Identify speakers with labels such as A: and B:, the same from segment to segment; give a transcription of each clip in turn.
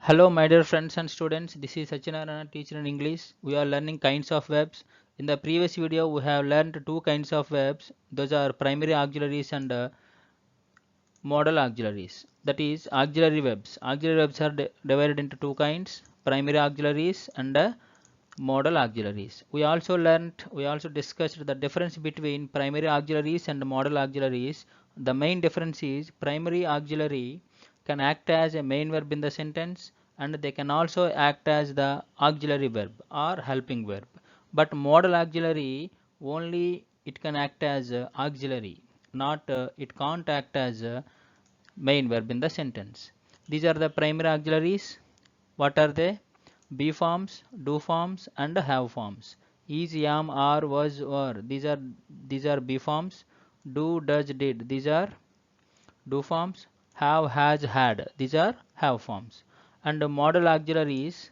A: Hello, my dear friends and students. This is Sachinarana, teacher in English. We are learning kinds of verbs. In the previous video, we have learned two kinds of verbs. Those are primary auxiliaries and modal auxiliaries. That is auxiliary verbs. Auxiliary verbs are divided into two kinds: primary auxiliaries and modal auxiliaries. We also discussed the difference between primary auxiliaries and modal auxiliaries. The main difference is primary auxiliary can act as a main verb in the sentence, and they can also act as the auxiliary verb or helping verb. But modal auxiliary only it can act as auxiliary, not it can't act as main verb in the sentence. These are the primary auxiliaries. What are they? Be forms, do forms, and have forms. Is, am, are, was, were. These are be forms. Do, does, did. These are do forms. Have, has, had. These are have forms. And the modal auxiliaries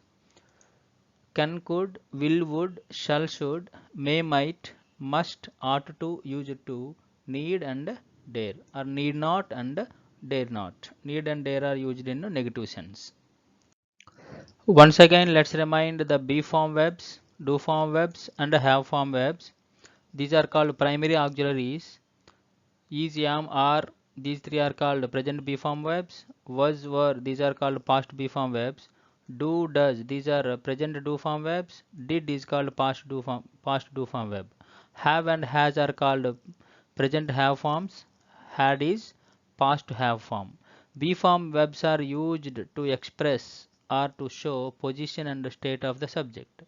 A: can, could, will, would, shall, should, may, might, must, ought to, used to, need and dare, or need not and dare not. Need and dare are used in negative sense. Once again, let's remind the be form verbs, do form verbs, and have form verbs. These are called primary auxiliaries. Is, am, are, these three are called present be form verbs. Was, were, these are called past be form verbs. Do, does, these are present do form verbs. Did is called past do form verb. Have and has are called present have forms. Had is past have form. Be form verbs are used to express or to show position and state of the subject.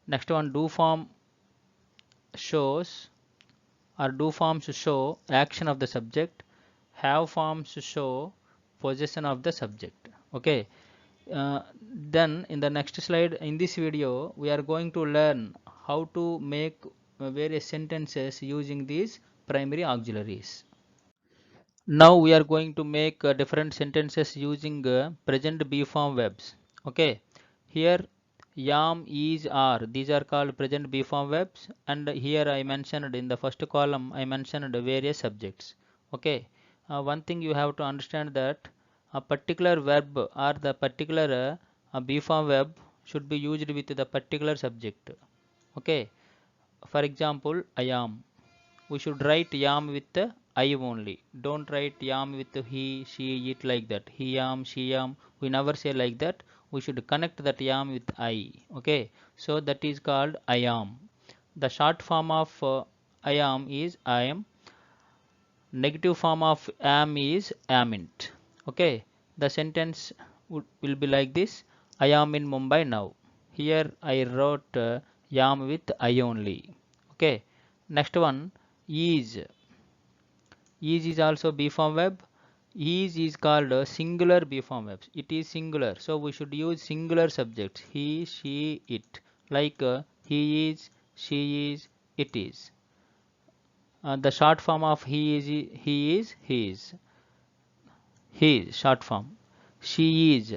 A: Next one, do form shows or do forms show action of the subject. Have forms show possession of the subject. Okay. Then in the next slide in this video we are going to learn how to make various sentences using these primary auxiliaries. Now we are going to make different sentences using present be form verbs. Okay, here yam, is, are, these are called present be form verbs, and here I mentioned in the first column I mentioned various subjects. Okay, one thing you have to understand that a particular verb or the particular be form verb should be used with the particular subject. Okay, for example, I am. We should write yam with I only. Don't write yam with he, she, it like that. He am, she am. We never say like that. We should connect that yam with I. Okay. So that is called I am. The short form of I am is I am. Negative form of am is amint. Okay. The sentence will be like this. I am in Mumbai now. Here I wrote yam with I only. Okay. Next one is. Is also be form verb. Is called a singular be form verbs. It is singular, so we should use singular subjects. He, she, it. Like he is, she is, it is. The short form of he is, he is, he is. He is short form. She is.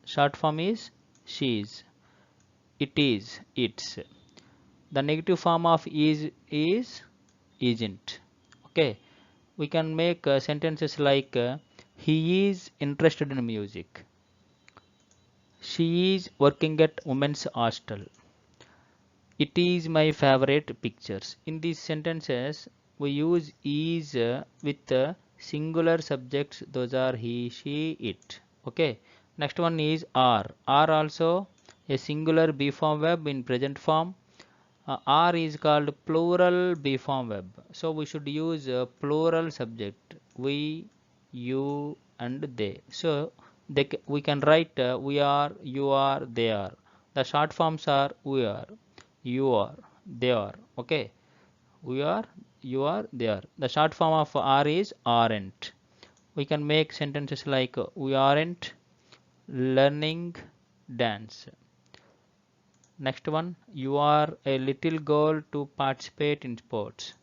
A: Short form is she is. It is, it's. The negative form of is, isn't. Okay. We can make sentences like he is interested in music. She is working at women's hostel. It is my favorite pictures. In these sentences, we use is with singular subjects. Those are he, she, it. Okay. Next one is are. Are also a singular be form verb in present form. Are is called plural be form verb. So we should use plural subject. We, you, and they. So we can write we are, you are, they are. The short forms are we are, you are, they are. Okay. We are, you are, they are. The short form of are is aren't. We can make sentences like we aren't learning dance. Next one, you are a little girl to participate in sports.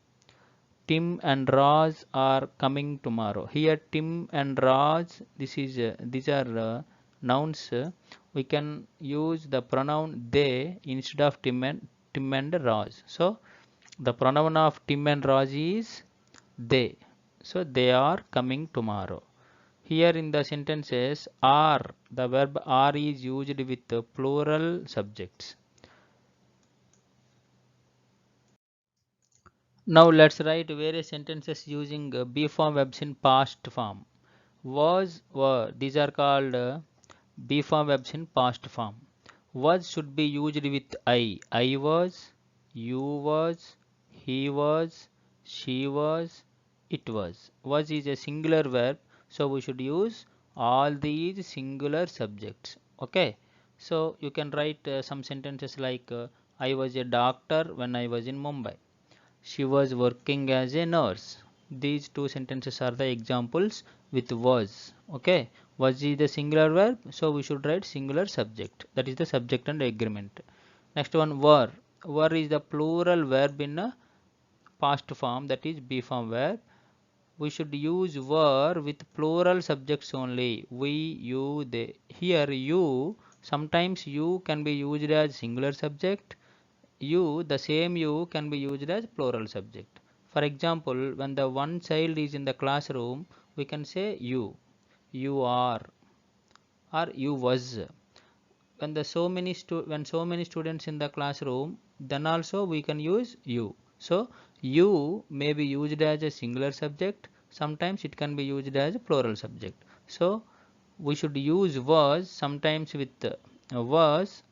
A: Tim and Raj are coming tomorrow. Here, Tim and Raj, these are nouns. We can use the pronoun they instead of Tim and Raj. So, the pronoun of Tim and Raj is they. So, they are coming tomorrow. Here in the sentences are, the verb are is used with plural subjects. Now let's write various sentences using be form verbs in past form. Was, were, these are called be form verbs in past form. Was should be used with I. I was, you was, he was, she was, it was. Was is a singular verb, so we should use all these singular subjects. Okay, so you can write some sentences like I was a doctor when I was in Mumbai. She was working as a nurse. These two sentences are the examples with was. Okay, was is the singular verb, so we should write singular subject. That is the subject and agreement. Next one, were. Were is the plural verb in a past form, that is be form verb. We should use were with plural subjects only. We, you, they. Here you, sometimes you can be used as singular subject. You, the same you can be used as plural subject. For example, when the one child is in the classroom, we can say you are, or you was. When the when so many students in the classroom, then also we can use you. So you may be used as a singular subject. Sometimes it can be used as a plural subject. So we should use was sometimes with was.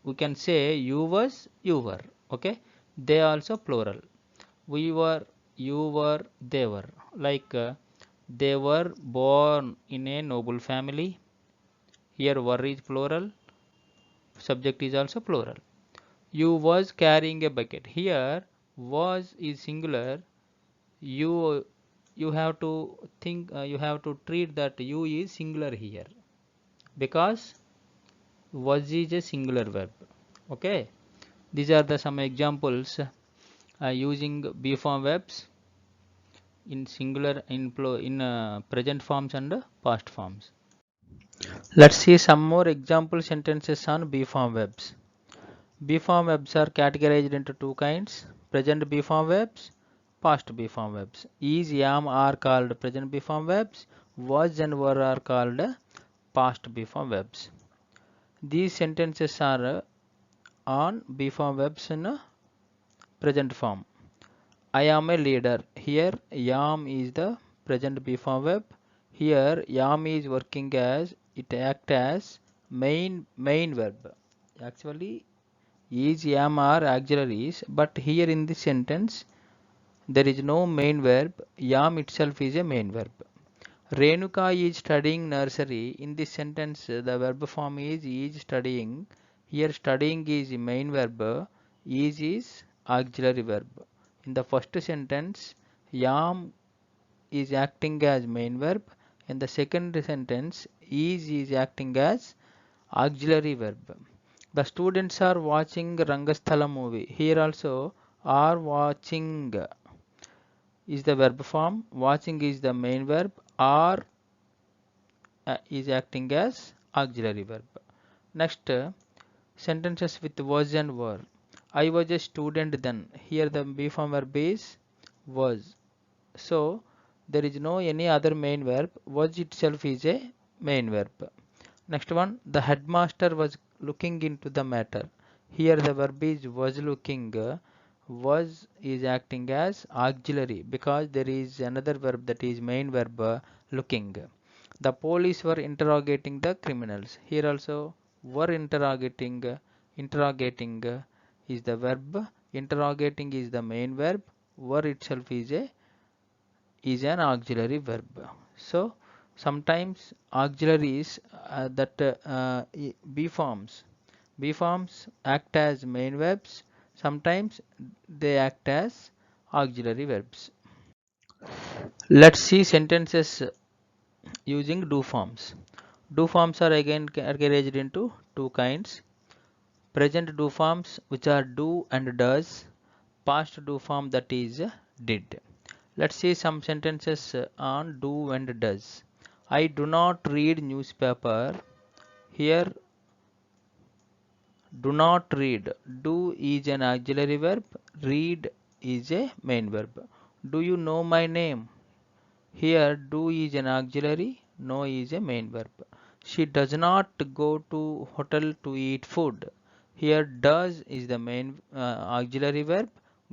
A: We can say you was, you were. Okay, they also plural. We were, you were, they were. Like they were born in a noble family. Here were is plural, subject is also plural. You was carrying a bucket. Here was is singular. You have to think, you have to treat that you is singular here, because was is a singular verb. Okay, these are the some examples using be form verbs in singular, in present forms and past forms. Let's see some more example sentences on be form verbs. Be form verbs are categorized into two kinds: present be form verbs, past be form verbs. Is, am are called present be form verbs. Was and were are called past be form verbs. These sentences are on be form verbs in present form. I am a leader. Here am is the present be form verb. Here am is working as, it act as main verb. Actually is, am are auxiliaries, but here in this sentence there is no main verb. Am itself is a main verb. Renuka is studying nursery. In this sentence the verb form is studying. Here studying is main verb, is auxiliary verb. In the first sentence am is acting as main verb. In the second sentence is acting as auxiliary verb. The students are watching Rangasthala movie. Here also are watching is the verb form, watching is the main verb, are is acting as auxiliary verb. Next, sentences with was and were. I was a student then. Here the be form verb is was. So there is no any other main verb. Was itself is a main verb. Next one, the headmaster was looking into the matter. Here the verb is was looking. Was is acting as auxiliary because there is another verb, that is main verb, looking. The police were interrogating the criminals. Here also were interrogating. Interrogating is the verb. Interrogating is the main verb. Were itself is an auxiliary verb. So sometimes auxiliaries that be forms act as main verbs. Sometimes they act as auxiliary verbs. Let's see sentences using do forms. Do forms are again categorized into two kinds: present do forms, which are do and does; past do form, that is did. Let's see some sentences on do and does. I do not read newspaper. Here do not read. Do is an auxiliary verb. Read is a main verb. Do you know my name? Here do is an auxiliary. No is a main verb. She does not go to hotel to eat food. Here does is the main auxiliary verb.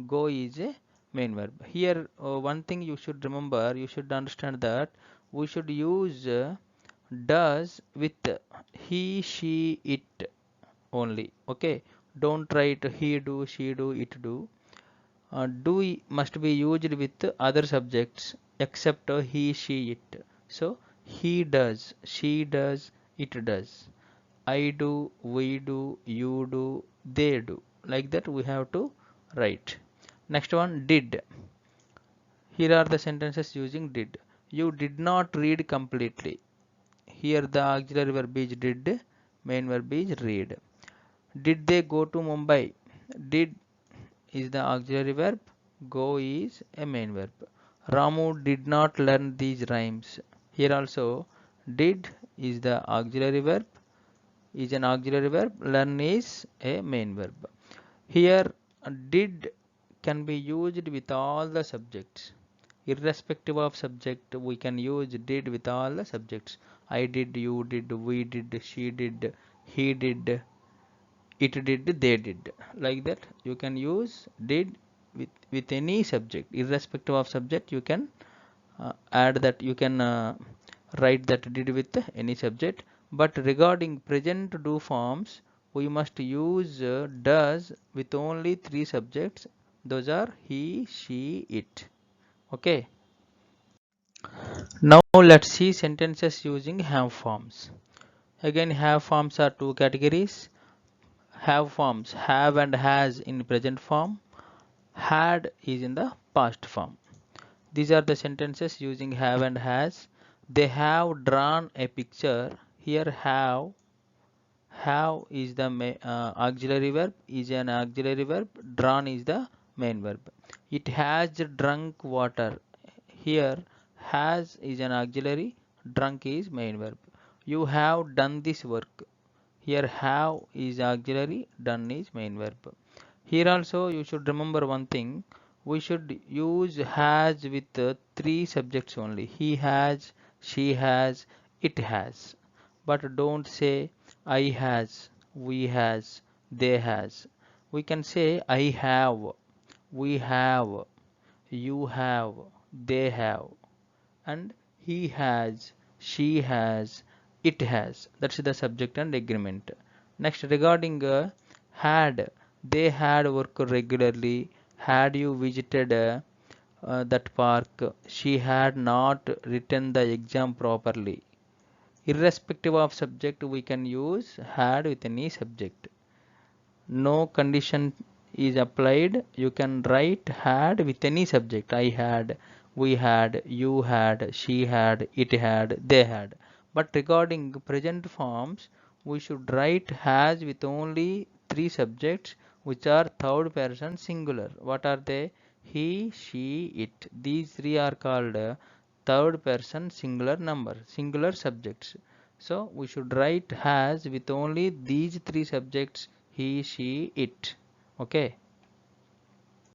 A: Go is a main verb. Here one thing you should remember, you should understand that we should use does with he, she, it only. Okay, don't write he do, she do, it do. Do must be used with other subjects except he, she, it. So he does, she does, it does. I do, we do, you do, they do. Like that we have to write. Next one, did. Here are the sentences using did. You did not read completely. Here the auxiliary verb is did, main verb is read. Did they go to Mumbai? Did is the auxiliary verb, go is a main verb. Ramu did not learn these rhymes. Here also did is the auxiliary verb, is an auxiliary verb, learn is a main verb. Here did can be used with all the subjects. Irrespective of subject, we can use did with all the subjects. I did, you did, we did, she did, he did, it did, they did. Like that you can use did with any subject. Irrespective of subject, you can add that, you can write that did with any subject. But regarding present do forms, we must use does with only three subjects. Those are he, she, it. Okay, now let's see sentences using have forms. Again, have forms are two categories. Have forms, have and has in present form, had is in the past form. These are the sentences using have and has. They have drawn a picture. Here have is the auxiliary verb, is an auxiliary verb. Drawn is the main verb. It has drunk water. Here has is an auxiliary, drunk is main verb. You have done this work. Here have is auxiliary, done is main verb. Here also you should remember one thing. We should use has with three subjects only. He has, she has, it has. But don't say I has, we has, they has. We can say I have, we have, you have, they have, and he has, she has, it has. That's the subject and agreement. Next, regarding had, they had worked regularly. Had you visited that park? She had not written the exam properly. Irrespective of subject, we can use had with any subject. No condition is applied. You can write had with any subject. I had, we had, you had, she had, it had, they had. But regarding present forms, we should write has with only three subjects, which are third person singular. What are they? He, she, it. These three are called third person singular number, singular subjects. So we should write has with only these three subjects, he, she, it. Okay.